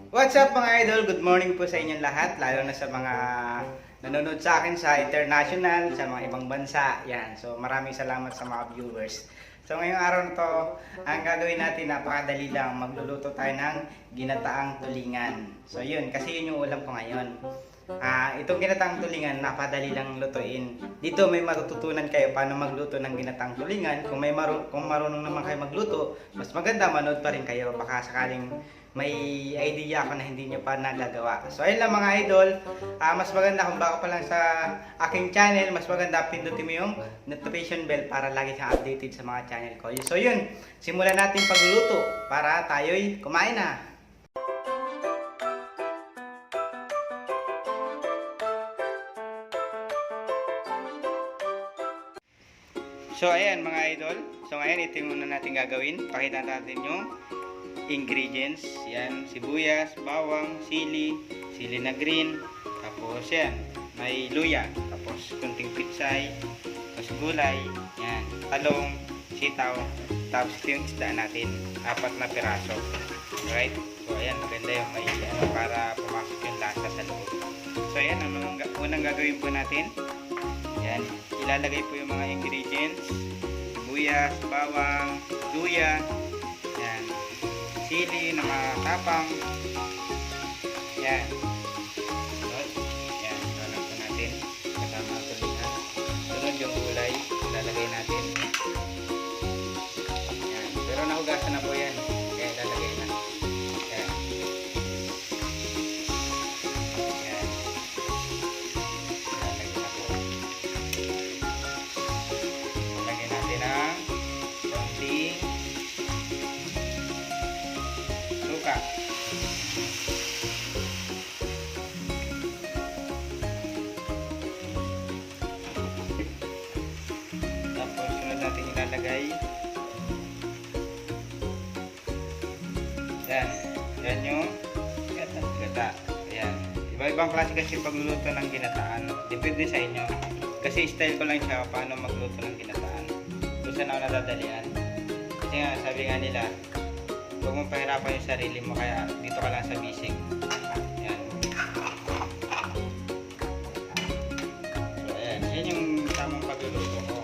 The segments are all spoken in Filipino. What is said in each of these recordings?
What's up mga idol? Good morning po sa inyong lahat, lalo na sa mga nanonood sa akin sa international, sa mga ibang bansa. Yan. So maraming salamat sa mga viewers. So ngayong araw na to, ang gagawin natin napakadali lang, magluluto tayo ng ginataang tulingan. So yun, kasi yun yung ulam ko ngayon. Itong ginataang tulingan, napadali lang lutuin. Dito may matututunan kayo paano magluto ng ginataang tulingan. Kung marunong naman kayo magluto, mas maganda manood pa rin kayo. Baka sakaling may idea ako na hindi nyo pa nagagawa. So ayun lang mga idol, mas maganda kung baka pa lang sa aking channel, mas maganda pindutin mo yung notification bell para lagi kang updated sa mga channel ko. So yun, simulan natin pagluluto para tayo'y kumain na. So ayan mga idol, so ngayon ito yung muna natin gagawin. Pakita natin yung ingredients. Yan, sibuyas, bawang, sili na green, tapos yan, may luya, tapos kunting pitsay, tapos gulay, yan, talong, sitaw, tapos ito yung isda natin, 4 na piraso. Right? So ayan, maganda yung may para pumasok yung lasa sa loob. So ayan, unang gagawin po natin. Yan, ilalagay po yung mga ingredients, sibuyas, bawang, luya, yan, sili na matapang, yan, yan, lalagyan po natin kasama ang tulingan. Sunod yung gulay, ilalagay natin, yan, pero nahugasan na po yan, kaya ilalagay na, yan, yan, ilalagay na po. Lagyan natin ang konting suka. Tapos sunod natin ilalagay. Yan yung gata. Ayan. Iba-ibang klase kasi pagluluto ng ginataan. Depende sa inyo. Kasi style ko lang siya paano magluto ng ginataan. Kung saan ako nadadalian. Kasi nga, sabi nga nila, huwag mong pahirapan yung sarili mo, kaya dito ka lang sa basic. Yan. So, ayan. Yan yung tamang pagluluto ko.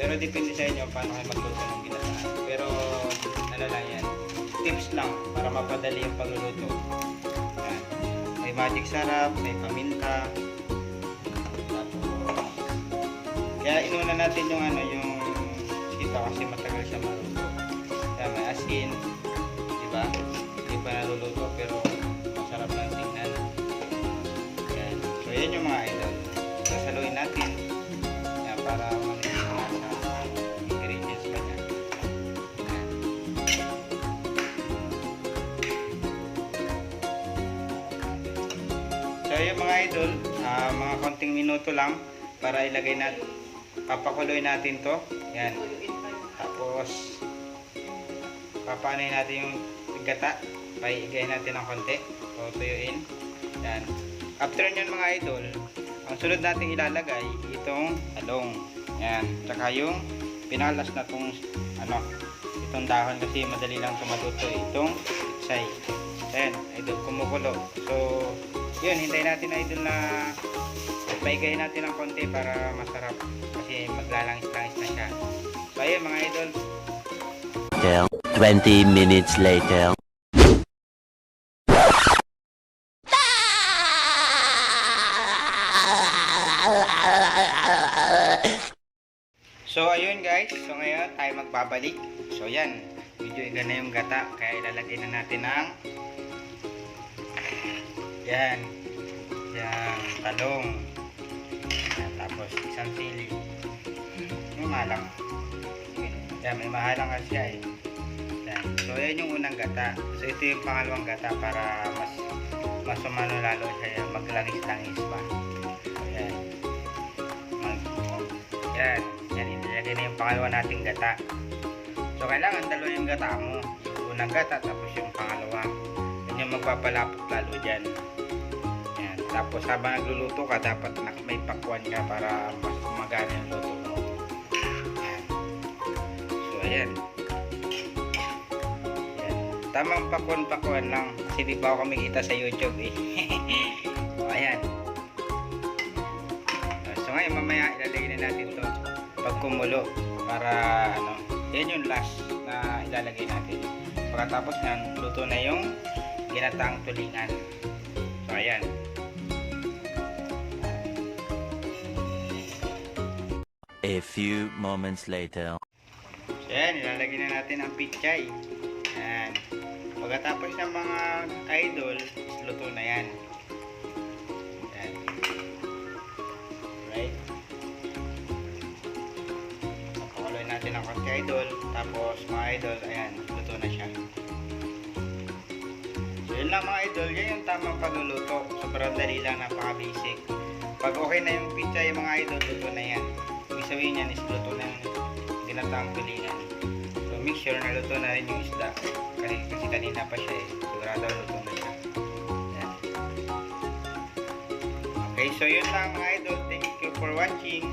Pero depende sa inyo paano kayo magluto ng ginataan. Pero, ano lang yan. Tips lang para mapadali yung pagluluto. Yan. May magic sarap, may paminta. Kaya inuna natin yung yung sitaw kasi matagal siya maluto. Kaya may asin, di ba? Hindi pa naluluto pero masarap lang tingnan. Yan. So yan yung mga idol. Sasaluin natin. Yan, para manipula sa ingredients pa niya. So yung mga idol, mga konting minuto lang para ilagay natin. Papakuloy natin to. Yan. Tapos papaanoy natin yung gata. Paigay natin ng konti. O tuyuin. Yan. After nyon mga idol, ang sunod natin ilalagay itong talong. Yan. Tsaka yung pinalas na itong itong dahon kasi madali lang tumatuto. Itong pitsay. Yan. Idol kumukulo. So yun. Hintayin natin idol na paigayin natin ng konti para masarap kasi maglalangis-langis na siya. So ayun mga idol. 20 minutes later. So ayun guys, so ngayon tayo magbabalik. So yan, medyo iga na yung gata kaya ilalagay na natin ang yan, yung talong. Yan, tapos isang sili. Yung malang. Yan, may mahalang kasi siya eh. Yan. So yan yung unang gata. So ito yung pangalawang gata para mas sumano lalo siya, maglangis-langis pa. Yan. Yan. Yan, inilagay na yung pangalawa nating gata. So kailangan dalawa yung gata mo. Yung unang gata tapos yung pangalawa. Yan yung magpapalapot lalo dyan. Yan. Tapos habang nagluluto ka, dapat may pakwan ka para mas magana yung luto mo. Yan. So ayan. Yan. Tamang pakuan lang. Kasi di pa ako kumikita sa YouTube eh. So, ayan. So ngayon mamaya ilalagay na natin to pag kumulo para ano, yan yung last na ilalagay natin. Pagkatapos nyan, luto na yung ginataang tulingan. So ayan. A few moments later. So yan, ilalagay na natin ang pichay. Yan. Pagkatapos ng mga idol, luto na yan. Yan. Right? Pakuloy natin ang konti idol. Tapos mga idol, ayan, luto na siya. So yun lang mga idol, yan yung tamang pagluluto. Sobrang dali lang, napaka-basic. Pag okay na yung pizza yung mga idol, luto na yan. Ibig sabihin yan is luto na yung ginataang tulingan. So make sure na luto na rin yung isda. Kasi kanina pa siya eh. Sigurado luto na siya. Yan. Okay, so yun lang mga idol. Thank you for watching.